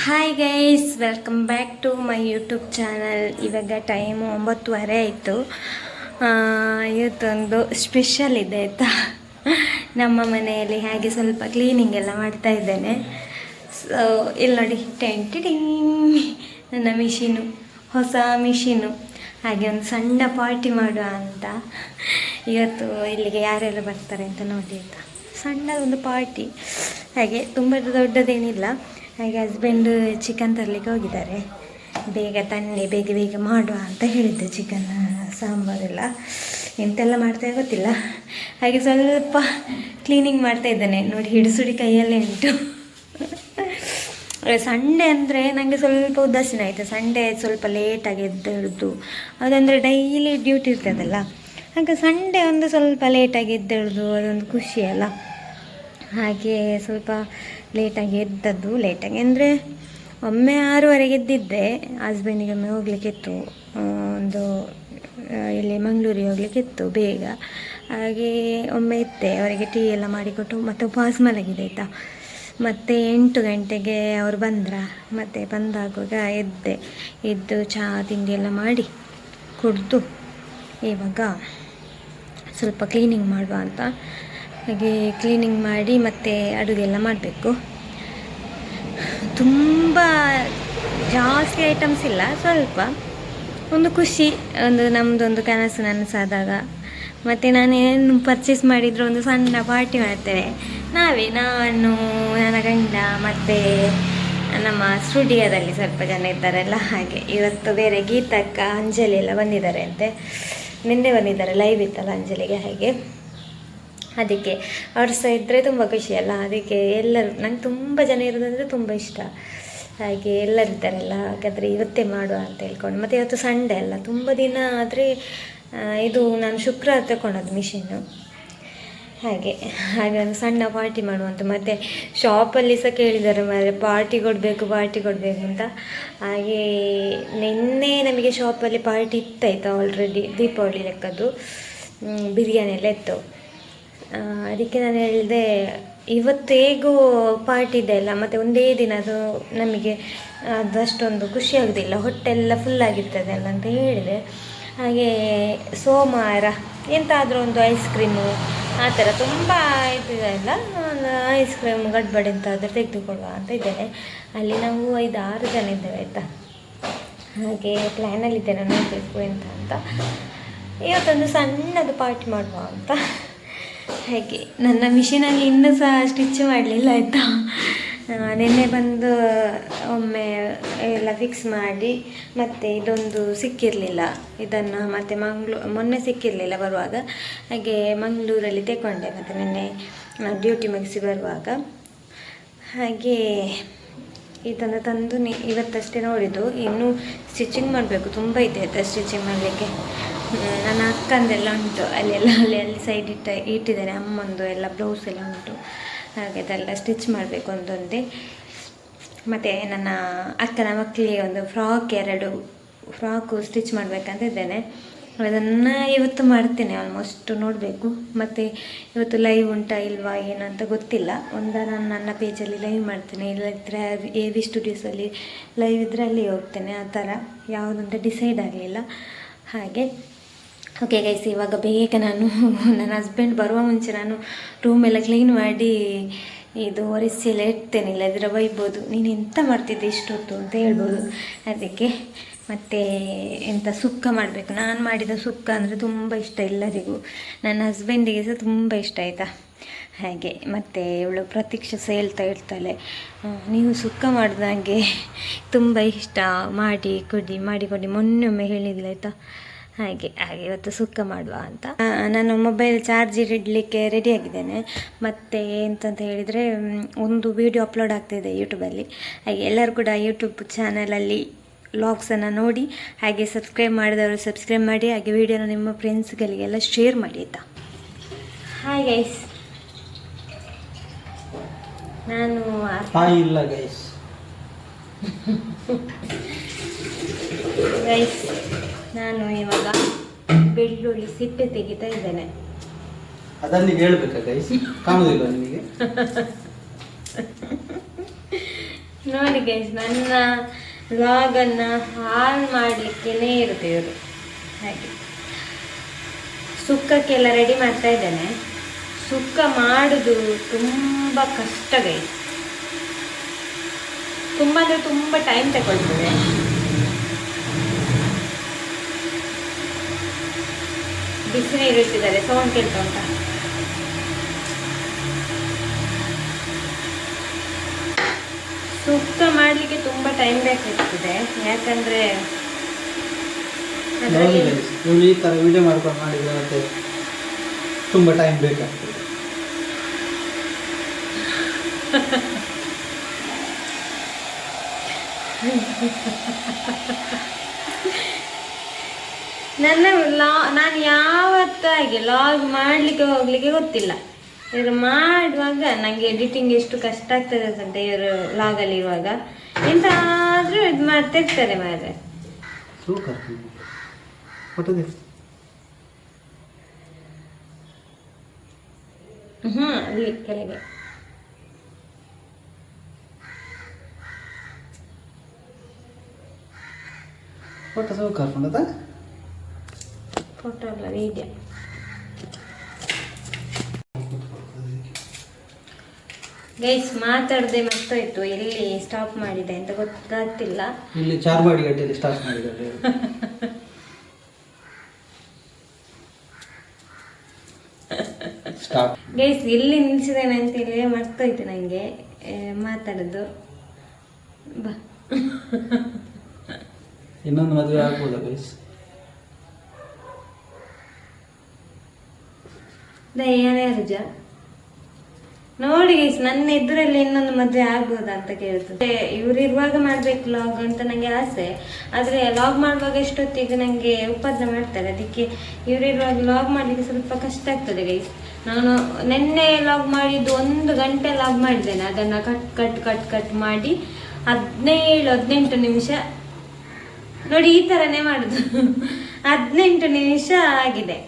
Hi guys, welcome back to my YouTube channel. ಇವಾಗ time 9:30 ಆಯಿತು. ಇವತ್ತೊಂದು ಸ್ಪೆಷಲ್ ಇದೆ ಆಯಿತಾ. ನಮ್ಮ ಮನೆಯಲ್ಲಿ ಹಾಗೆ ಸ್ವಲ್ಪ ಕ್ಲೀನಿಂಗ್ ಎಲ್ಲ ಮಾಡ್ತಾ ಇದ್ದೇನೆ. ಸೊ ಇಲ್ಲಿ ನೋಡಿ, ನನ್ನ ಮಿಷಿನು, ಹೊಸ ಮಿಷಿನು. ಹಾಗೆ ಒಂದು ಸಣ್ಣ ಪಾರ್ಟಿ ಮಾಡುವ ಅಂತ ಇವತ್ತು. ಇಲ್ಲಿಗೆ ಯಾರೆಲ್ಲ ಬರ್ತಾರೆ ಅಂತ ನೋಡಿ ಆಯಿತಾ. ಸಣ್ಣದೊಂದು ಪಾರ್ಟಿ, ಹಾಗೆ ತುಂಬ ದೊಡ್ಡದೇನಿಲ್ಲ. ಹಾಗೆ ಹಸ್ಬೆಂಡ್ ಚಿಕನ್ ತರಲಿಕ್ಕೆ ಹೋಗಿದ್ದಾರೆ. ಬೇಗ ತನ್ನಿ, ಬೇಗ ಬೇಗ ಮಾಡುವ ಅಂತ ಹೇಳಿದ್ದೆ. ಚಿಕನ್ ಸಾಂಬಾರೆಲ್ಲ ಎಂತೆಲ್ಲ ಮಾಡ್ತಾ ಗೊತ್ತಿಲ್ಲ. ಹಾಗೆ ಸ್ವಲ್ಪ ಕ್ಲೀನಿಂಗ್ ಮಾಡ್ತಾ ಇದ್ದಾನೆ ನೋಡಿ, ಹಿಡಿಸುಡಿ ಕೈಯಲ್ಲೇ ಉಂಟು. ಸಂಡೇ ಅಂದರೆ ನನಗೆ ಸ್ವಲ್ಪ ಉದಾಸೀನ ಆಯಿತು. ಸಂಡೇ ಸ್ವಲ್ಪ ಲೇಟಾಗಿ ಎದ್ದೇಳುದು, ಅದಂದರೆ ಡೈಲಿ ಡ್ಯೂಟಿ ಇರ್ತದಲ್ಲ. ಹಾಗೆ ಸಂಡೇ ಒಂದು ಸ್ವಲ್ಪ ಲೇಟಾಗಿ ಎದ್ದೇಳುದು ಅದೊಂದು ಖುಷಿ ಅಲ್ಲ. ಹಾಗೆ ಸ್ವಲ್ಪ ಲೇಟಾಗಿ ಎದ್ದದ್ದು. ಲೇಟಾಗಿ ಅಂದರೆ ಒಮ್ಮೆ 6:30 ಎದ್ದಿದ್ದೆ. ಹಸ್ಬೆಂಡಿಗೆ ಒಮ್ಮೆ ಹೋಗ್ಲಿಕ್ಕಿತ್ತು, ಒಂದು ಇಲ್ಲಿ ಮಂಗಳೂರಿಗೆ ಹೋಗ್ಲಿಕ್ಕಿತ್ತು ಬೇಗ. ಹಾಗೆ ಒಮ್ಮೆ ಇದ್ದೆ, ಅವರಿಗೆ ಟೀ ಎಲ್ಲ ಮಾಡಿಕೊಟ್ಟು ಮತ್ತೆ ಉಪವಾಸ ಮಲಗಿದೆ ಆಯಿತಾ. ಮತ್ತು 8 ಗಂಟೆಗೆ ಅವರು ಮತ್ತು ಬಂದಾಗುವಾಗ ಎದ್ದು ಚಹಾ ತಿಂಡಿ ಎಲ್ಲ ಮಾಡಿ ಕುಡಿದು ಇವಾಗ ಸ್ವಲ್ಪ ಕ್ಲೀನಿಂಗ್ ಮಾಡುವ ಅಂತ. ಹಾಗೆ ಕ್ಲೀನಿಂಗ್ ಮಾಡಿ ಮತ್ತು ಅಡುಗೆ ಎಲ್ಲ ಮಾಡಬೇಕು. ತುಂಬ ಜಾಸ್ತಿ ಐಟಮ್ಸ್ ಇಲ್ಲ, ಸ್ವಲ್ಪ ಒಂದು ಖುಷಿ, ಒಂದು ನಮ್ಮದೊಂದು ಕನಸು ನನಸಾದಾಗ. ಮತ್ತು ನಾನೇನು ಪರ್ಚೇಸ್ ಮಾಡಿದರೂ ಒಂದು ಸಣ್ಣ ಪಾರ್ಟಿ ಮಾಡ್ತೇವೆ ನಾನು, ನನ್ನ ಗಂಡ ಮತ್ತು ನಮ್ಮ ಸ್ಟುಡಿಯೋದಲ್ಲಿ ಸ್ವಲ್ಪ ಜನ ಇದ್ದಾರಲ್ಲ. ಹಾಗೆ ಇವತ್ತು ಬೇರೆ ಗೀತಕ್ಕ, ಅಂಜಲಿ ಎಲ್ಲ ಬಂದಿದ್ದಾರೆ ಅಂತೆ. ನಿನ್ನೆ ಬಂದಿದ್ದಾರೆ, ಲೈವ್ ಇತ್ತಲ್ಲ ಅಂಜಲಿಗೆ. ಹಾಗೆ ಅದಕ್ಕೆ ಅವ್ರು ಸಹ ಇದ್ದರೆ ತುಂಬ ಖುಷಿ ಅಲ್ಲ. ಅದಕ್ಕೆ ಎಲ್ಲರೂ, ನಂಗೆ ತುಂಬ ಜನ ಇರೋದಂದರೆ ತುಂಬ ಇಷ್ಟ. ಹಾಗೆ ಎಲ್ಲರಿದ್ದಾರಲ್ಲ, ಹಾಗಾದರೆ ಇವತ್ತೇ ಮಾಡುವ ಅಂತ ಹೇಳ್ಕೊಂಡು. ಮತ್ತು ಇವತ್ತು ಸಂಡೇ ಅಲ್ಲ, ತುಂಬ ದಿನ ಆದರೆ ಇದು ನಾನು ಶುಕ್ರವಾರ ತಗೊಂಡದ್ದು ಮಿಷಿನ್ನು. ಹಾಗೆ ಒಂದು ಸಣ್ಣ ಪಾರ್ಟಿ ಮಾಡುವಂತ. ಮತ್ತು ಶಾಪಲ್ಲಿ ಸಹ ಕೇಳಿದ್ದಾರೆ ಮಾರೆ, ಪಾರ್ಟಿ ಕೊಡಬೇಕು ಅಂತ. ಹಾಗೆ ನಿನ್ನೆ ನಮಗೆ ಶಾಪಲ್ಲಿ ಪಾರ್ಟಿ ಇತ್ತಾಯ್ತಾ ಆಲ್ರೆಡಿ, ದೀಪಾವಳಿ ಲೆಕ್ಕದ್ದು ಬಿರಿಯಾನಿ ಎಲ್ಲ ಇತ್ತು. ಅದಕ್ಕೆ ನಾನು ಹೇಳಿದೆ ಇವತ್ತು ಹೇಗೂ ಪಾರ್ಟಿ ಇದೆ ಅಲ್ಲ, ಮತ್ತು ಒಂದೇ ದಿನ ಅದು ನಮಗೆ ಅದಷ್ಟೊಂದು ಖುಷಿ ಆಗೋದಿಲ್ಲ, ಹೊಟ್ಟೆಲ್ಲ ಫುಲ್ಲಾಗಿರ್ತದೆ ಅಲ್ಲ ಅಂತ ಹೇಳಿದೆ. ಹಾಗೆ ಸೋಮವಾರ ಎಂತಾದರೂ ಒಂದು ಐಸ್ ಕ್ರೀಮು ಆ ಥರ ತುಂಬ ಇದೆಲ್ಲ, ಒಂದು ಐಸ್ ಕ್ರೀಮ್ ಗಡ್ಬಡಿ ಎಂತಾದರೂ ತೆಗೆದುಕೊಳ್ಳುವ ಅಂತ ಇದ್ದೇನೆ. ಅಲ್ಲಿ ನಾವು 5-6 ಜನ ಇದ್ದೇವೆ ಆಯಿತಾ. ಹಾಗೆ ಪ್ಲ್ಯಾನಲ್ಲಿದ್ದೇನೆ, ನೋಡಬೇಕು ಅಂತ. ಇವತ್ತೊಂದು ಸಣ್ಣದು ಪಾರ್ಟಿ ಮಾಡುವ ಅಂತ. ಹಾಗೆ ನನ್ನ ಮಿಷಿನಲ್ಲಿ ಇನ್ನೂ ಸಹ ಸ್ಟಿಚ್ ಮಾಡಲಿಲ್ಲ ಆಯಿತಾ. ನಿನ್ನೆ ಬಂದು ಒಮ್ಮೆ ಎಲ್ಲ ಫಿಕ್ಸ್ ಮಾಡಿ, ಮತ್ತು ಇದೊಂದು ಸಿಕ್ಕಿರಲಿಲ್ಲ, ಇದನ್ನು ಮತ್ತು ಮೊನ್ನೆ ಸಿಕ್ಕಿರಲಿಲ್ಲ ಬರುವಾಗ. ಹಾಗೆ ಮಂಗಳೂರಲ್ಲಿ ತೆಗೊಂಡೆ, ಮತ್ತು ನಿನ್ನೆ ಡ್ಯೂಟಿ ಮುಗಿಸಿ ಬರುವಾಗ. ಹಾಗೆ ಇದನ್ನು ತಂದು ಇವತ್ತಷ್ಟೇ ನೋಡಿದ್ದು. ಇನ್ನೂ ಸ್ಟಿಚಿಂಗ್ ಮಾಡಬೇಕು, ತುಂಬ ಇದೆ ಆಯಿತಾ ಸ್ಟಿಚಿಂಗ್ ಮಾಡಲಿಕ್ಕೆ. ನನ್ನ ಅಕ್ಕಂದೆಲ್ಲ ಉಂಟು, ಅಲ್ಲಿ ಸೈಡ್ ಇಟ್ಟಿದ್ದೇನೆ. ಅಮ್ಮಂದು ಎಲ್ಲ ಬ್ಲೌಸ್ ಎಲ್ಲ ಉಂಟು, ಹಾಗೆ ಅದೆಲ್ಲ ಸ್ಟಿಚ್ ಮಾಡಬೇಕು ಒಂದೊಂದೇ. ಮತ್ತು ನನ್ನ ಅಕ್ಕನ ಮಕ್ಕಳಿಗೆ ಒಂದು 2 ಫ್ರಾಕು ಸ್ಟಿಚ್ ಮಾಡಬೇಕಂತ ಇದ್ದೇನೆ. ಅದನ್ನು ಇವತ್ತು ಮಾಡ್ತೇನೆ ಆಲ್ಮೋಸ್ಟ್, ನೋಡಬೇಕು. ಮತ್ತು ಇವತ್ತು ಲೈವ್ ಉಂಟಾ ಇಲ್ವಾ ಏನಂತ ಗೊತ್ತಿಲ್ಲ. ನಾನು ನನ್ನ ಪೇಜಲ್ಲಿ ಲೈವ್ ಮಾಡ್ತೇನೆ, ಇಲ್ಲದಿದ್ದರೆ AV ಸ್ಟುಡಿಯೋಸಲ್ಲಿ ಲೈವ್ ಇದ್ದರೆ ಅಲ್ಲಿ ಹೋಗ್ತೇನೆ. ಆ ಥರ ಯಾವುದಂತ ಡಿಸೈಡ್ ಆಗಲಿಲ್ಲ. ಹಾಗೆ ಓಕೆ ಗೈಸ್, ಇವಾಗ ಬೇಗ ನಾನು ನನ್ನ ಹಸ್ಬೆಂಡ್ ಬರುವ ಮುಂಚೆ ನಾನು ರೂಮೆಲ್ಲ ಕ್ಲೀನ್ ಮಾಡಿ ಇದು ಒರೆಸಿ ಎಲ್ಲ ಇಡ್ತೇನೆ, ಇಲ್ಲದಿದ್ರೆ ಬೈಬೋದು, ನೀನು ಎಂತ ಮಾಡ್ತಿದ್ದೆ ಇಷ್ಟೊತ್ತು ಅಂತ ಹೇಳ್ಬೋದು. ಅದಕ್ಕೆ ಮತ್ತು ಎಂಥ ಸುಕ್ಕ ಮಾಡಬೇಕು. ನಾನು ಮಾಡಿದ ಸುಕ್ಕ ಅಂದರೆ ತುಂಬ ಇಷ್ಟ ಎಲ್ಲರಿಗೂ, ನನ್ನ ಹಸ್ಬೆಂಡಿಗೆ ಸಹ ತುಂಬ ಇಷ್ಟ ಆಯಿತಾ. ಹಾಗೆ ಮತ್ತು ಇವಳು ಪ್ರತೀಕ್ಷೆ ಸಹ ಹೇಳ್ತಾ ಇರ್ತಾಳೆ, ನೀವು ಸುಕ್ಕ ಮಾಡೋದು ನನಗೆ ತುಂಬ ಇಷ್ಟ, ಮಾಡಿಕೊಡಿ ಮೊನ್ನೆ ಹೇಳಿಲ್ಲ ಆಯಿತಾ. ಹಾಗೆ ಇವತ್ತು ಸುಕ್ಕ ಮಾಡುವ ಅಂತ. ನಾನು ಮೊಬೈಲ್ ಚಾರ್ಜ್ ಇಡಲಿಕ್ಕೆ ರೆಡಿಯಾಗಿದ್ದೇನೆ. ಮತ್ತು ಎಂತಂತ ಹೇಳಿದರೆ, ಒಂದು ವಿಡಿಯೋ ಅಪ್ಲೋಡ್ ಆಗ್ತಾಯಿದೆ ಯೂಟ್ಯೂಬಲ್ಲಿ. ಹಾಗೆ ಎಲ್ಲರೂ ಕೂಡ ಯೂಟ್ಯೂಬ್ ಚಾನಲಲ್ಲಿ ವ್ಲಾಗ್ಸನ್ನು ನೋಡಿ, ಹಾಗೆ ಸಬ್ಸ್ಕ್ರೈಬ್ ಮಾಡಿದವರು ಸಬ್ಸ್ಕ್ರೈಬ್ ಮಾಡಿ, ಹಾಗೆ ವಿಡಿಯೋನ ನಿಮ್ಮ ಫ್ರೆಂಡ್ಸ್ಗಳಿಗೆಲ್ಲ ಶೇರ್ ಮಾಡಿ ಆಯಿತಾ. ಹಾಯ್ ಗೈಸ್, ನಾನು ನಾನು ಇವಾಗ ಬೆಳ್ಳುಳ್ಳಿ ಸಿಪ್ಪೆ ತೆಗಿತಾ ಇದ್ದೇನೆ. ಅದನ್ನ ಹೇಳ್ಬೇಕಾ ಗೈಸ್, ಕಾಣುವುದಿಲ್ಲ ನಿಮಗೆ? ನೋಡಿ ಗೈಸ್, ನನ್ನ ವ್ಲಾಗನ್ನು ಹಾಳು ಮಾಡಲಿಕ್ಕೇನೆ ಇರುತ್ತೆ ಇವರು. ಹಾಗೆ ಸುಕ್ಕಕ್ಕೆಲ್ಲ ರೆಡಿ ಮಾಡ್ತಾ ಇದ್ದೇನೆ. ಸುಕ್ಕ ಮಾಡೋದು ತುಂಬ ಕಷ್ಟ ಗೈಸ್, ತುಂಬ ಅಂದರೆ ತುಂಬ ಟೈಮ್ ತಗೊಳ್ತದೆ. ಬಿಸಿ ನೀರು ಇಟ್ಟಿದ್ದಾರೆ, ಸೌಂಡ್ ಕೇಳ್ತಾ ಉಂಟಾ? ಸುಕ್ಕ ಮಾಡಲಿಕ್ಕೆ ತುಂಬ ಟೈಮ್ ಬೇಕಾಗ್ತದೆ, ಯಾಕಂದರೆ ನೀವು ಈ ಥರ ವಿಡಿಯೋ ಮಾಡ್ಕೊಂಡು ಮಾಡಿದ್ರೆ ಮತ್ತೆ ತುಂಬ ಟೈಮ್ ಬೇಕಾಗ್ತದೆ. ನಾನು ಯಾವತ್ತಾಗಿ ಲಾಗ್ ಮಾಡಲಿಕ್ಕೆ ಹೋಗ್ಲಿಕ್ಕೆ ಗೊತ್ತಿಲ್ಲ. ಇವರು ಮಾಡುವಾಗ ನನಗೆ ಎಡಿಟಿಂಗ್ ಎಷ್ಟು ಕಷ್ಟ ಆಗ್ತದೆ ಅಂತ, ಇವರು ಲಾಗಲ್ಲಿ ಇರುವಾಗ ಎಂತಾದರೂ ಇದು ಮಾಡ್ತಾ ಇರ್ತಾರೆ ಮಾರ್ರೆ. ಅಲ್ಲಿ ಕೆಳಗೆ ಫೋಟೋ ಅಲ್ಲ, ವಿಡಿಯೋ. ಗೈಸ್ ಮಾತಾಡದೆ ಮರ್ತೋಯ್ತು, ಎಲ್ಲಿ ಸ್ಟಾಪ್ ಮಾಡಿದೆ ಅಂತ ಗೊತ್ತಾಗ್ತಿಲ್ಲ. ಇಲ್ಲಿ ಚಾರ್ಮಾಡಿ ಗಟ್ಟೆಯಲ್ಲಿ ಸ್ಟಾಪ್ ಮಾಡಿದ್ದಾರೆ. ಗೈಸ್ ಎಲ್ಲಿ ನಿಲ್ಸಿದ್ದೇನೆ ಅಂತ ಹೇಳಿ ಮರ್ತೋಯ್ತು ನನಗೆ ಮಾತಾಡೋದು. ಬಾ, ಇನ್ನೊಂದು ಮದುವೆ ಆಗ್ಬೋದಾ ಗೈಸ್? ದಯ್ಯಾನೇ ಅರ್ಜ ನೋಡಿ ಗೈಸ್, ನನ್ನ ಎದುರಲ್ಲಿ ಇನ್ನೊಂದು ಮದುವೆ ಆಗ್ಬೋದಾ ಅಂತ ಕೇಳ್ತದೆ. ಇವ್ರಿರುವಾಗ ಮಾಡ್ಬೇಕು ಲಾಗ್ ಅಂತ ನನಗೆ ಆಸೆ, ಆದರೆ ಲಾಗ್ ಮಾಡುವಾಗ ಎಷ್ಟೊತ್ತಿಗೆ ನನಗೆ ಉಪದ್ರ ಮಾಡ್ತಾರೆ. ಅದಕ್ಕೆ ಇವರಿರುವಾಗ ಲಾಗ್ ಮಾಡಲಿಕ್ಕೆ ಸ್ವಲ್ಪ ಕಷ್ಟ ಆಗ್ತದೆ ಗೈಸ್. ನಾನು ನಿನ್ನೆ ಲಾಗ್ ಮಾಡಿದ್ದು 1 ಗಂಟೆ ಲಾಗ್ ಮಾಡಿದ್ದೇನೆ. ಅದನ್ನು ಕಟ್ ಮಾಡಿ 17-18 ನಿಮಿಷ ನೋಡಿ, ಈ ಥರನೇ ಮಾಡೋದು. 18 ನಿಮಿಷ ಆಗಿದೆ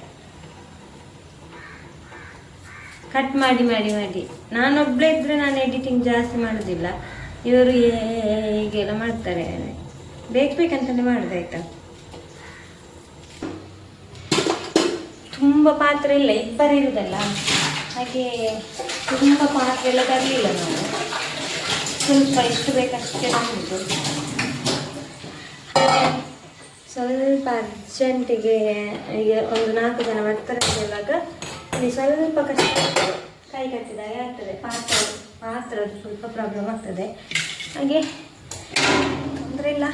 ಕಟ್ ಮಾಡಿ. ನಾನೊಬ್ಬಳೇ ಇದ್ರೆ ನಾನು ಎಡಿಟಿಂಗ್ ಜಾಸ್ತಿ ಮಾಡೋದಿಲ್ಲ, ಇವರು ಹೀಗೆಲ್ಲ ಮಾಡ್ತಾರೆ. ಬೇಕಂತಲೇ ಮಾಡೋದಾಯ್ತಾ. ತುಂಬ ಪಾತ್ರೆ ಇಲ್ಲ, ಇಬ್ಬರು ಇರುವುದಲ್ಲ, ಹಾಗೆ ತುಂಬ ಪಾತ್ರೆ ಎಲ್ಲ ತರಲಿಲ್ಲ ನಾವು. ಸ್ವಲ್ಪ ಎಷ್ಟು ಬೇಕಷ್ಟೇ ನಮ್ಮದು. ಸ್ವಲ್ಪ ಅರ್ಜೆಂಟಿಗೆ ಈಗ ಒಂದು 4 ಜನ ಬರ್ತಾರೆ ಅಂತ ಹೇಳುವಾಗ ಇಲ್ಲಿ ಸ್ವಲ್ಪ ಕಷ್ಟ ಆಗ್ತದೆ, ಕೈ ಕಟ್ಟಿದಾಗ ಆಗ್ತದೆ. ಪಾತ್ರದ ಸ್ವಲ್ಪ ಪ್ರಾಬ್ಲಮ್ ಆಗ್ತದೆ, ಹಾಗೆ ತೊಂದರೆ ಇಲ್ಲ.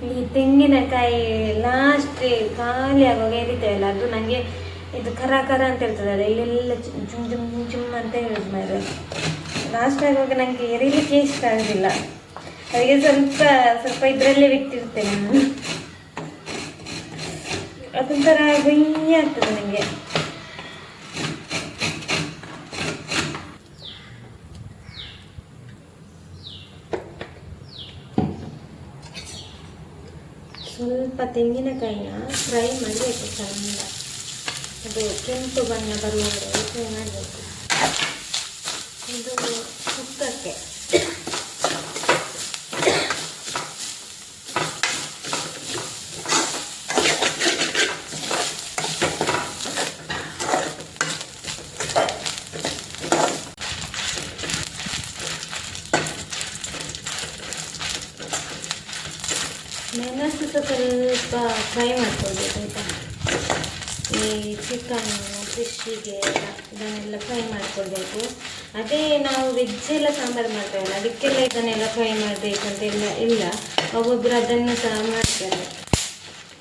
ಈ ತೆಂಗಿನಕಾಯಿ ಲಾಸ್ಟ್ ಖಾಲಿ ಆಗುವಾಗ ಎರಿತೇವಲ್ಲ, ಅದು ನನಗೆ ಇದು ಖರ ಅಂತ ಹೇಳ್ತದೆ. ಅದು ಇಲ್ಲೆಲ್ಲ ಚುಮ್ ಅಂತ ಹೇಳುದು ಮಾರೆ. ಲಾಸ್ಟ್ ಆಗುವಾಗ ನನಗೆ ಎರಿಲಿಕ್ಕೆ ಇಷ್ಟ ಆಗೋದಿಲ್ಲ, ಅದಕ್ಕೆ ಸ್ವಲ್ಪ ಇದರಲ್ಲೇ ಬಿಟ್ಟಿರ್ತೇನೆ ನಾನು. ಅದೊಂಥರ ಗುಯ್ಯ ಆಗ್ತದೆ ನನಗೆ. ಸ್ವಲ್ಪ ತೆಂಗಿನಕಾಯಿನ ಫ್ರೈ ಮಾಡಬೇಕು ಚೆಂದ, ಅದು ಕೆಂಪು ಬಣ್ಣ ಬರುವವರೆಗೆ ಫ್ರೈ ಮಾಡಬೇಕು. ಇದು ಸುಕ್ಕಕ್ಕೆ ಮೆಣಸು ಸ್ವಲ್ಪ ಫ್ರೈ ಮಾಡ್ಕೊಳ್ಬೇಕು ಆಯಿತಾ. ಈ ಚಿಕನ್ ಫಿಶ್ಶಿಗೆ ಇದನ್ನೆಲ್ಲ ಫ್ರೈ ಮಾಡ್ಕೊಳ್ಬೇಕು. ಅದೇ ನಾವು ವೆಜ್ಜೆಲ್ಲ ಸಾಂಬಾರು ಮಾಡ್ತೇವಲ್ಲ, ಅದಕ್ಕೆಲ್ಲ ಇದನ್ನೆಲ್ಲ ಫ್ರೈ ಮಾಡಬೇಕಂತೆಲ್ಲ ಇಲ್ಲ. ಒಬ್ಬೊಬ್ಬರು ಅದನ್ನು ಸಹ ಮಾಡ್ತಾರೆ.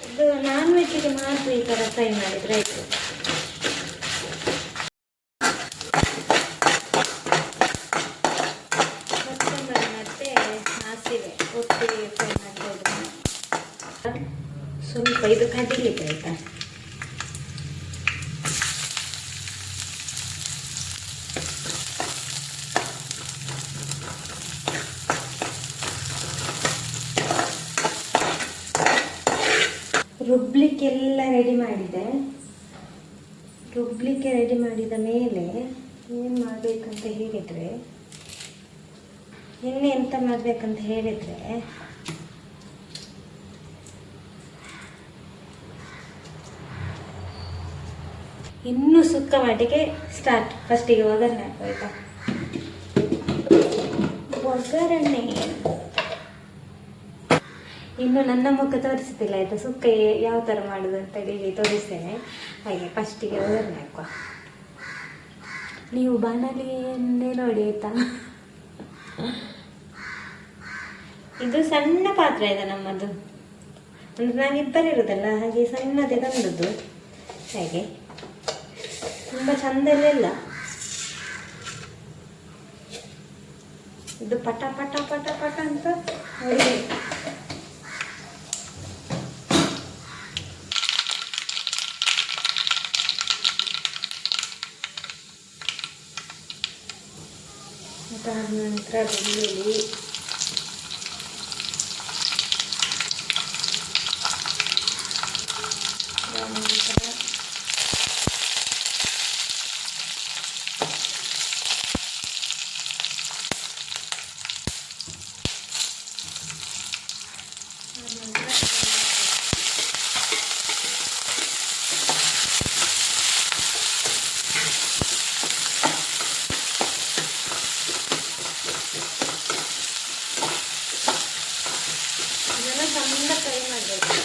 ಇದು ನಾನ್ ವೆಜ್ಜಿಗೆ ಮಾತ್ರ ಈ ಥರ ಫ್ರೈ ಮಾಡಿದರೆ ಆಯಿತು. ಕೊತ್ತಂಬರಿ ಮತ್ತು ಹಸಿವೆ ಒಟ್ಟಿಗೆ ಫ್ರೈ ಮಾಡ್ಕೊಳ್ಬೇಕು. ಸ್ವಲ್ಪ ಇದು ಕದಿಲಿಕ್ಕೆ ಆಯಿತಾ. ರುಬ್ಲಿಕ್ಕೆ ರೆಡಿ ಮಾಡಿದ ಮೇಲೆ ಏನು ಮಾಡಬೇಕಂತ ಹೇಳಿದರೆ, ಎಣ್ಣೆ ಎಂತ ಮಾಡಬೇಕಂತ ಹೇಳಿದರೆ, ಇನ್ನು ಸುಕ್ಕ ಮಾಡಲಿಕ್ಕೆ ಸ್ಟಾರ್ಟ್. ಫಸ್ಟಿಗೆ ಒಗ್ಗರಣೆ ಹಾಕಬೇಕಾ? ಒಗ್ಗರಣೆ ಇನ್ನು ನನ್ನ ಮುಖ ತೋರಿಸ್ತಿಲ್ಲ ಆಯಿತಾ, ಸುಕ್ಕ ಯಾವ ಥರ ಮಾಡೋದು ಅಂತೇಳಿ ತೋರಿಸ್ತೇನೆ. ಹಾಗೆ ಫಸ್ಟಿಗೆ ಒಗ್ಗರಣೆ ಹಾಕುವ. ನೀವು ಬಾಣಲಿಯನ್ನೇ ನೋಡಿ ಆಯಿತಾ. ಇದು ಸಣ್ಣ ಪಾತ್ರ ಇದೆ ನಮ್ಮದು, ಅಂದರೆ ನಾನು ಇಬ್ಬರಿರುವುದಲ್ಲ, ಹಾಗೆ ಸಣ್ಣದೇ ತಂದದ್ದು. ಹಾಗೆ ತುಂಬ ಚಂದಲ್ಲ, ಇದು ಪಟ ಪಟ ಪಟ ಪಟ ಅಂತ ನೋಡಿ. ಅದಾದ ನಂತರ ಬೆಳ್ಳುಳ್ಳಿ, ನಂತರ ಇದನ್ನು ಚಂದ ಫ್ರೈ ಮಾಡಬೇಕು.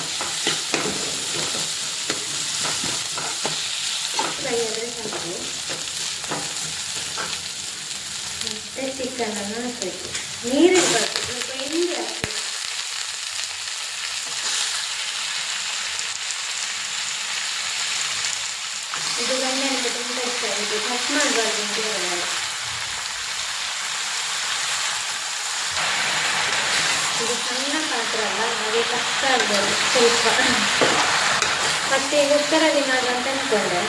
ಫ್ರೈ ಆದರೆ ಸಾಕು. ಮತ್ತೆ ಚಿಕನನ್ನು ಹಾಕಬೇಕು. ನೀರಿರಬಾರ್ದು, ಸ್ವಲ್ಪ ಎಣ್ಣೆ ಹಾಕಬೇಕು. ಇದು ಗಂಡೆ ಅಂತ ತುಂಬ ಇಷ್ಟ ಆಗಿದೆ, ಕಟ್ ಮಾಡಬಾರ್ದು ಅಂತ ಹೇಳಲ್ಲ. ಇದು ಸಣ್ಣ ಪಾತ್ರ ಅಲ್ಲ, ಹಾಗೆ ಕಷ್ಟ ಆಗ್ಬೋದು ಸ್ವಲ್ಪ. ಮತ್ತೆ ಕುಕ್ಕರಲ್ಲಿ ಮಾಡುವ ಅಂತ ಅಂದ್ಕೊಂಡೆ,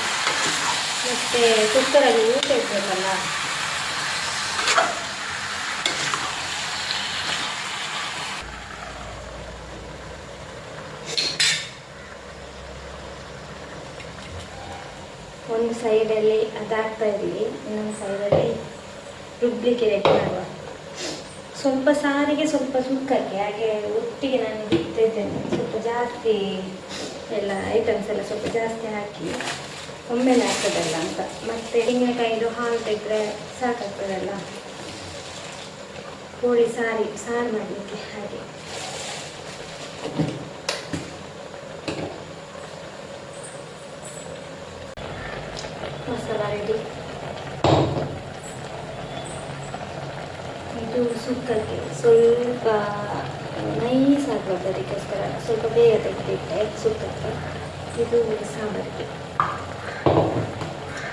ಮತ್ತೆ ಕುಕ್ಕರಲ್ಲಿ ಊಟ ಇರ್ಬೇಕಲ್ಲ. ಒಂದು ಸೈಡಲ್ಲಿ ಅದಾಗ್ತಾ ಇರಲಿ, ಇನ್ನೊಂದು ಸೈಡಲ್ಲಿ ರುಬ್ಲಿಕ್ಕೆ ರೆಡಿ ಮಾಡುವ. ಸ್ವಲ್ಪ ಸಾರಿಗೆ ಸ್ವಲ್ಪ ಸುಕ್ಕಕ್ಕೆ, ಹಾಗೆ ಒಟ್ಟಿಗೆ ನಾನು ಇಟ್ಟಿದ್ದೇನೆ. ಸ್ವಲ್ಪ ಜಾಸ್ತಿ ಎಲ್ಲ ಐಟಮ್ಸ್ ಎಲ್ಲ ಸ್ವಲ್ಪ ಜಾಸ್ತಿ ಹಾಕಿ ಒಮ್ಮೆಲೆ ಆಗ್ತದಲ್ಲ ಅಂತ. ಮತ್ತು ತೆಂಗಿನಕಾಯಿದು ಹಾಲು ತೆಗೆದ್ರೆ ಸಾಕಾಗ್ತದಲ್ಲ ಕೋಳಿ ಸಾರು ಮಾಡಲಿಕ್ಕೆ. ಹಾಗೆ ಮಸಾಲ ರೆಡಿ. ಇದು ಸುಕ್ಕಕ್ಕೆ ಸ್ವಲ್ಪ ನೈಸ್ ಆಗಬಾರ್ದು, ಅದಕ್ಕೋಸ್ಕರ ಸ್ವಲ್ಪ ಬೇಗ ತೆಗೆದಿಟ್ಟೆ ಸುಕ್ಕಕ್ಕೆ. ಇದು ಸಾಂಬಾರಿಗೆ,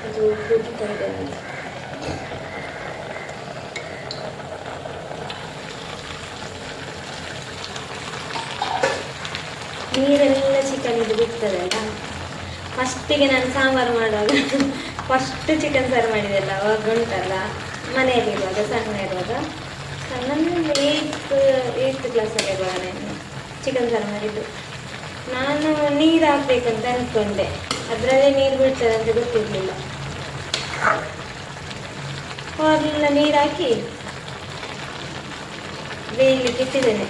ಇದು ಕುದಿತಾ ಇದೆ ಅಂತ. ನೀರೆಲ್ಲ ಚಿಕನ್ ಇದು ಬಿಡ್ತದಲ್ಲ. ಫಸ್ಟಿಗೆ ನಾನು ಸಾಂಬಾರು ಮಾಡುವಾಗ ಫಸ್ಟ್ ಚಿಕನ್ ಸಾರು ಮಾಡಿದೆಲ್ಲ ಅವಾಗ ಉಂಟಲ್ಲ, ಮನೆಯಲ್ಲಿರುವಾಗ ಸಣ್ಣ ಇರುವಾಗ, ನನ್ನ ಏಯ್ತ್ ಕ್ಲಾಸಲ್ಲಿ ಇರುವಾಗ ನಾನು ಚಿಕನ್ ಸಾರು ಮಾಡಿದ್ದು. ನಾನು ನೀರು ಹಾಕ್ಬೇಕಂತ ಅಂದ್ಕೊಂಡೆ, ಅದರಲ್ಲೇ ನೀರು ಬಿಡ್ತದೆ ಅಂತ ಗೊತ್ತಿರಲಿಲ್ಲ. ಅವಾಗೆಲ್ಲ ನೀರು ಹಾಕಿ ಬೇಯಲಿಕ್ಕೆ ಇಟ್ಟಿದ್ದೇನೆ.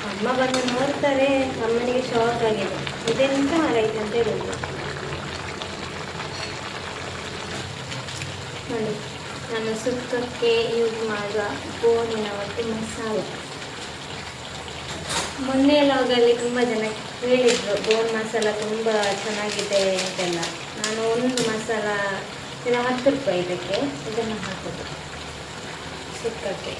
ಅಮ್ಮ ಬಂದು ನೋಡ್ತಾರೆ, ಅಮ್ಮನಿಗೆ ಶಾಕ್ ಆಗಿದೆ, ಇದೆಂತ ಮಾಡೈತೆ ಅಂತ ಹೇಳಿದ್ರು. ನೋಡಿ, ನಾನು ಸುಕ್ಕಕ್ಕೆ ಯೂಸ್ ಮಾಡುವ ಬೋನಿನ ಒಟ್ಟು ಮಸಾಲೆ. ಮೊನ್ನೆ ಲಾಗಲ್ಲಿ ತುಂಬ ಜನ ಹೇಳಿದರು ಬೋನ್ ಮಸಾಲ ತುಂಬ ಚೆನ್ನಾಗಿದೆ ಅಂತೆಲ್ಲ. ನಾನು ಒಂದು ಮಸಾಲ ಇದು 10 ರೂಪಾಯಿ, ಇದನ್ನು ಹಾಕೋದು ಸುಕ್ಕಕ್ಕೆ.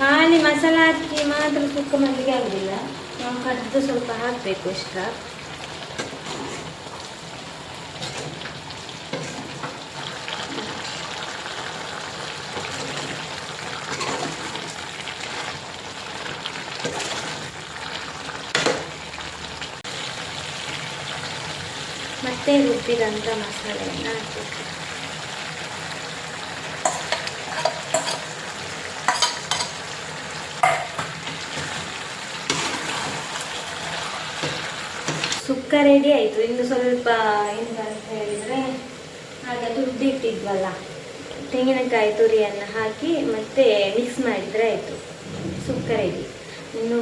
ಖಾಲಿ ಮಸಾಲ ಹಾಕಿ ಮಾತ್ರ ಸುಕ್ಕ ಮಾಡಲಿಕ್ಕೆ ಆಗೋದಿಲ್ಲ, ನಾವು ಕದ್ದು ಸ್ವಲ್ಪ ಹಾಕಬೇಕು ಇಷ್ಟ. ಮತ್ತೆ ರುಬ್ಬಿದಂಥ ಮಸಾಲೆಯನ್ನು ಹಾಕಬೇಕು. ಸುಕ್ಕ ರೆಡಿ ಆಯಿತು. ಇನ್ನು ಸ್ವಲ್ಪ ಎಂತ ಅಂತ ಹೇಳಿದರೆ ಆಗ ತುರಿದಿಟ್ಟಿದ್ವಲ್ಲ ತೆಂಗಿನಕಾಯಿ ತುರಿಯನ್ನು ಹಾಕಿ ಮತ್ತೆ ಮಿಕ್ಸ್ ಮಾಡಿದರೆ ಆಯಿತು, ಸುಕ್ಕ ರೆಡಿ. ಇನ್ನು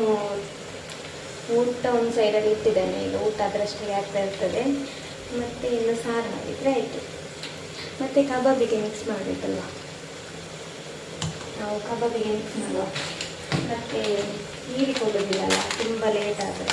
ಊಟ ಒಂದು ಸೈಡಲ್ಲಿ ಇಟ್ಟಿದ್ದಾನೆ, ಈಗ ಊಟ ಅದರಷ್ಟಿಗೆ ಆಗ್ತಾ ಇರ್ತದೆ. ಮತ್ತು ಇನ್ನು ಸಾರು ಮಾಡಿದರೆ ಆಯಿತು. ಮತ್ತು ಕಬಾಬಿಗೆ ಮಿಕ್ಸ್ ಮಾಡಬೇಕಲ್ವ, ನಾವು ಕಬಾಬಿಗೆ ಮಿಕ್ಸ್ ಮಾಡುವ. ಮತ್ತು ನೀರಿಗೆ ಕೊಡೋದಿಲ್ಲಲ್ಲ ತುಂಬ ಲೇಟ್ ಆದರೆ.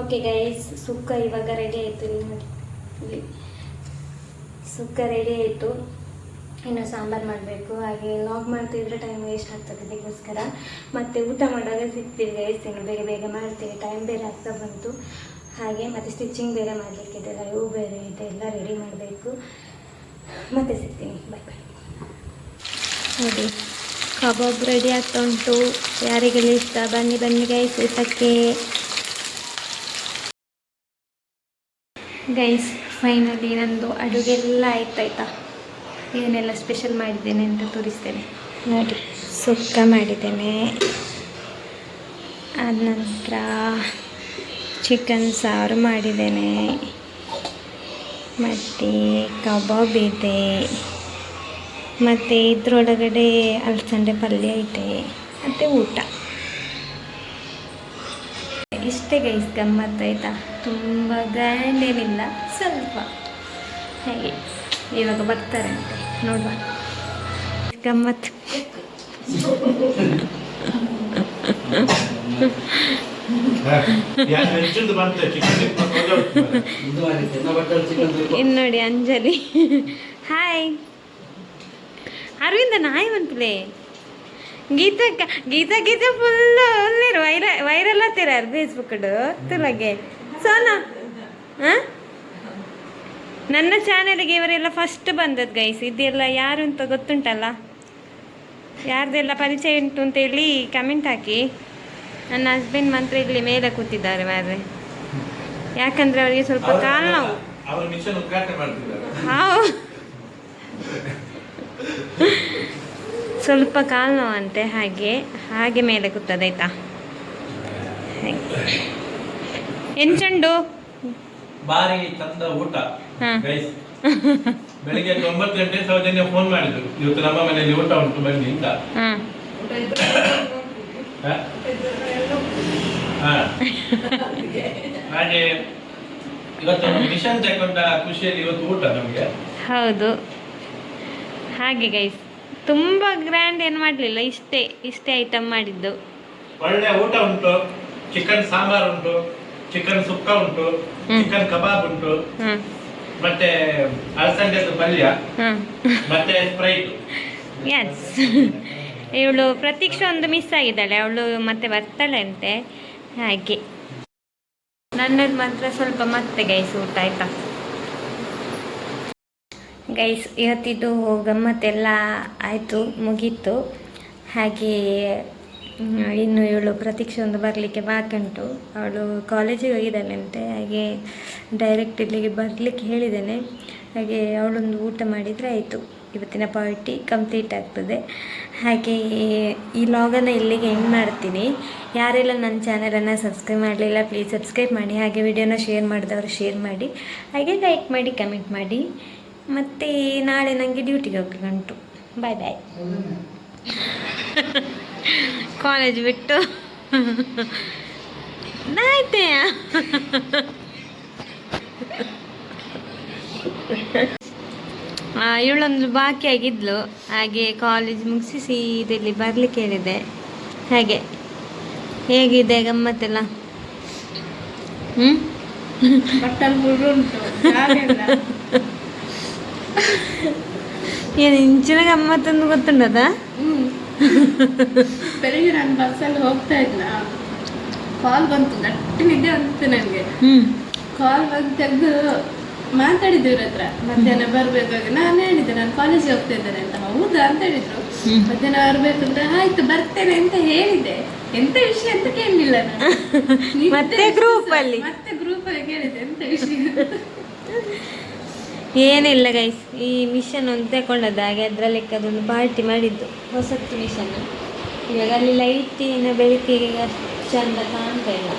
ಓಕೆ ಗೈಸ್, ಸುಕ್ಕ ಇವಾಗ ರೆಡಿ ಆಯಿತು. ಇಲ್ಲಿ ಸುಕ್ಕ ರೆಡಿ ಆಯಿತು. ಇನ್ನು ಸಾಂಬಾರು ಮಾಡಬೇಕು. ಹಾಗೆ ಲಾಗ್ ಮಾಡ್ತಿದ್ರೆ ಟೈಮ್ ವೇಸ್ಟ್ ಆಗ್ತದೆ, ಅದಕ್ಕೋಸ್ಕರ ಮತ್ತೆ ಊಟ ಮಾಡುವಾಗ ಸಿಗ್ತೀವಿ ಗೈಸ್. ಇನ್ನು ಬೇಗ ಬೇಗ ಮಾಡ್ತೀವಿ, ಟೈಮ್ ಬೇರೆ ಆಗ್ತಾ ಬಂತು. ಹಾಗೆ ಮತ್ತು ಸ್ಟಿಚಿಂಗ್ ಬೇರೆ ಮಾಡಲಿಕ್ಕಿದೆ, ಇವು ಬೇರೆ ಇದೆ, ಎಲ್ಲ ರೆಡಿ ಮಾಡಬೇಕು. ಮತ್ತೆ ಸಿಗ್ತೀನಿ, ಬಾಯ್ ಬಾಯ್. ನೋಡಿ ಕಬಾಬ್ ರೆಡಿ ಆಗ್ತಾ ಉಂಟು. ಯಾರಿಗೆಲ್ಲ ಇಷ್ಟ ಬನ್ನಿ ಬನ್ನಿ ಗೈಸ್ ಊಟಕ್ಕೆ. ಗೈಸ್ ಫೈನಲಿ ನಂದು ಅಡುಗೆಲ್ಲ ಆಯ್ತಾಯ್ತಾ. ಏನೆಲ್ಲ ಸ್ಪೆಷಲ್ ಮಾಡಿದ್ದೇನೆ ಅಂತ ತೋರಿಸ್ತೇನೆ ನೋಡಿ. ಸುಕ್ಕ ಮಾಡಿದ್ದೇನೆ, ಆದ ನಂತರ ಚಿಕನ್ ಸಾರು ಮಾಡಿದ್ದೇನೆ, ಮತ್ತು ಕಬಾಬ್ ಇದೆ, ಮತ್ತು ಇದರೊಳಗಡೆ ಅಲಸಂದೆ ಪಲ್ಯ ಇದೆ, ಮತ್ತು ಊಟ. ಇಷ್ಟೇ ಗೈಸ್, ಗಮ್ಮತ್ತಾಯ್ತಾ. ತುಂಬ ಗ್ರ್ಯಾಂಡ್ ಏನಿಲ್ಲ, ಸ್ವಲ್ಪ ಹಾಗೆ. ಇವಾಗ ಬರ್ತಾರಂತೆ, ನೋಡುವ ಗಮ್ಮತ್ತು. ಇನ್ನು ನೋಡಿ ಅಂಜಲಿ. ಹಾಯ್ ಅರವಿಂದ ನಾಯಿ ಬಂತಲೇ. ಗೀತಾ ಫುಲ್ ಒಳ್ಳೆರು ವೈರಲ್ ಆಗ್ತೀರ ಫೇಸ್ಬುಕ್ ತುಲಗೆ ಸೋನಾ. ನನ್ನ ಚಾನಲ್ಗೆ ಇವರೆಲ್ಲ ಫಸ್ಟ್ ಬಂದದ್ದು ಗೈಸ್. ಇದೆಲ್ಲ ಯಾರು ಅಂತ ಗೊತ್ತುಂಟಲ್ಲ, ಯಾರ್ದೆಲ್ಲ ಪರಿಚಯ ಉಂಟು ಅಂತೇಳಿ ಕಮೆಂಟ್ ಹಾಕಿ. ನನ್ನ ಹಸ್ಬೆಂಡ್ ಮಾತ್ರ ಇಲ್ಲಿ ಮೇಲೆ ಕೂತಿದ್ದಾರೆ ಮಾರ್ರೆ, ಯಾಕಂದರೆ ಅವರಿಗೆ ಸ್ವಲ್ಪ ಕಾಲು ನೋವು. ಸ್ವಲ್ಪ ಕಾಲು ನೋವು ಅಂತೆ, ಹಾಗೆ ಮೇಲೆ ಕೂತದಾಯ್ತಾ. ಎಂಚಂಡು ಬಾರಿ ಚಂದ ಊಟ. ಬೆಳಿಗ್ಗೆ 9 ಗಂಟೆ ಸೌಜನ್ಯ ಫೋನ್ ಮಾಡಿದ್ರು, ಇವತ್ತು ನಮ್ಮ ಮನೆಯಲ್ಲಿ ಊಟ ಉಂಟು ಬನ್ನಿ ಅಂತ. ಹಾಗೆ ಇವತ್ತು ಮಿಷನ್ ತಗೊಂಡ ಖುಷಿಯಲ್ಲಿ ಇವತ್ತು ಊಟ ನಮಗೆ. ಹೌದು, ಹಾಗೆ ಗೈಸ್. ತುಂಬ ಗ್ರ್ಯಾಂಡ್ ಏನು ಮಾಡಲಿಲ್ಲ, ಇಷ್ಟೇ ಐಟಮ್ ಮಾಡಿದ್ದು. ಒಳ್ಳೆ ಊಟ ಉಂಟು. ಚಿಕನ್ ಸಾಂಬಾರ್ ಉಂಟು, ಚಿಕನ್ ಸುಕ್ಕ ಉಂಟು, ಚಿಕನ್ ಕಬಾಬ್ ಉಂಟು, ಮತ್ತೆ ಅಲಸಂದೆದು ಪಲ್ಯ, ಮತ್ತೆ ಸ್ಪ್ರೈಟ್. ಎಸ್, ಇವಳು ಪ್ರತೀಕ್ಷಾ ಒಂದು ಮಿಸ್ ಆಗಿದ್ದಾಳೆ, ಅವಳು ಮತ್ತೆ ಬರ್ತಾಳೆ ಅಂತೆ. ಹಾಗೆ ನನ್ನದು ಮಾತ್ರ ಸ್ವಲ್ಪ ಮತ್ತೆ ಗೈಸ್ ಊಟ ಆಯ್ತಾ. ಗೈಸ್ ಇವತ್ತಿದ್ದು ಗಮ್ಮತ್ತೆಲ್ಲ ಆಯಿತು, ಮುಗೀತು. ಹಾಗೆ ಇನ್ನು ಇವಳು ಪ್ರತೀಕ್ಷೆ ಒಂದು ಬರಲಿಕ್ಕೆ ಬಾಕಿ ಉಂಟು. ಅವಳು ಕಾಲೇಜಿಗೆ ಹೋಗಿದ್ದಾಳಂತೆ, ಹಾಗೆ ಡೈರೆಕ್ಟ್ ಇಲ್ಲಿಗೆ ಬರಲಿಕ್ಕೆ ಹೇಳಿದ್ದೇನೆ. ಹಾಗೆ ಅವಳೊಂದು ಊಟ ಮಾಡಿದರೆ ಆಯಿತು, ಇವತ್ತಿನ ಪಾರ್ಟಿ ಕಂಪ್ಲೀಟ್ ಆಗ್ತದೆ. ಹಾಗೆ ಈ ಲಾಗನ್ನು ಇಲ್ಲಿಗೆ ಎಂಡ್ ಮಾಡ್ತೀನಿ. ಯಾರೆಲ್ಲ ನನ್ನ ಚಾನಲನ್ನು ಸಬ್ಸ್ಕ್ರೈಬ್ ಮಾಡಲಿಲ್ಲ ಪ್ಲೀಸ್ ಸಬ್ಸ್ಕ್ರೈಬ್ ಮಾಡಿ. ಹಾಗೆ ವಿಡಿಯೋನ ಶೇರ್ ಮಾಡಿದವರು ಶೇರ್ ಮಾಡಿ, ಹಾಗೆ ಲೈಕ್ ಮಾಡಿ, ಕಮೆಂಟ್ ಮಾಡಿ. ಮತ್ತು ನಾಳೆ ನನಗೆ ಡ್ಯೂಟಿಗೆ ಹೋಗ್ಲಿಕ್ಕುಂಟು. ಬಾಯ್ ಬಾಯ್. ಕಾಲೇಜ್ ಬಿಟ್ಟು ಆಯ್ತೆಯಾ. ಇವಳೊಂದು ಬಾಕಿ ಆಗಿದ್ಲು, ಹಾಗೆ ಕಾಲೇಜ್ ಮುಗಿಸಿ ಸೀದಲ್ಲಿ ಬರಲಿಕ್ಕೆ ಹೇಳಿದೆ. ಹಾಗೆ ಹೇಗಿದೆ ಗಮ್ಮತ್ತೆಲ್ಲ? ಏನು ಇಂಚಿನ ಗಮ್ಮತ್ತೊಂದು ಗೊತ್ತುಂಟದ? ಬೆಳಿಗ್ಗೆ ನಾನು ಬಸ್ಸಲ್ಲಿ ಹೋಗ್ತಾ ಇದ್ನ, ಕಾಲ್ ಬಂತು, ಗಟ್ಟಿ ನಿದ್ದೆ ಬಂತು ನನಗೆ. ಕಾಲ್ ಬಂದು ತೆಗೆದು ಮಾತಾಡಿದ್ದು ಇವ್ರ ಹತ್ರ, ಮಧ್ಯಾಹ್ನ ಬರ್ಬೇಕಾಗ ನಾನು ಹೇಳಿದ್ದೆ ನಾನು ಕಾಲೇಜಿಗೆ ಹೋಗ್ತಾ ಇದ್ದೇನೆ ಅಂತ. ಹೌದಾ ಅಂತ ಹೇಳಿದ್ರು. ಮಧ್ಯಾಹ್ನ ಬರ್ಬೇಕು ಅಂತ, ಆಯ್ತು ಬರ್ತೇನೆ ಅಂತ ಹೇಳಿದ್ದೆ. ಎಂತ ವಿಷಯ ಅಂತ ಕೇಳಲಿಲ್ಲ ನಾನು. ನಿದ್ದೆ ಮತ್ತೆ ಅಷ್ಟೇ group ಸರ್. ಅಲ್ಲಿ? ಮತ್ತೆ ಗ್ರೂಪ್ ಅಲ್ಲಿ ಕೇಳಿದೆ ಎಂತ ವಿಷಯ. ಏನಿಲ್ಲ ಗೈಸ್, ಈ ಮಿಷನ್ ಒಂದು ತಗೊಂಡದ್ದು ಹಾಗೆ ಅದರಲ್ಲಿ ಅದೊಂದು ಪಾರ್ಟಿ ಮಾಡಿದ್ದು ಹೊಸತ್ತು ಮಿಷನ್. ಇವಾಗ ಅಲ್ಲಿ ಲೈಟಿನ ಬೆಳಕಿಗೆ ಅಷ್ಟು ಚಂದ ಕಾಣ್ತಾ ಇಲ್ಲ.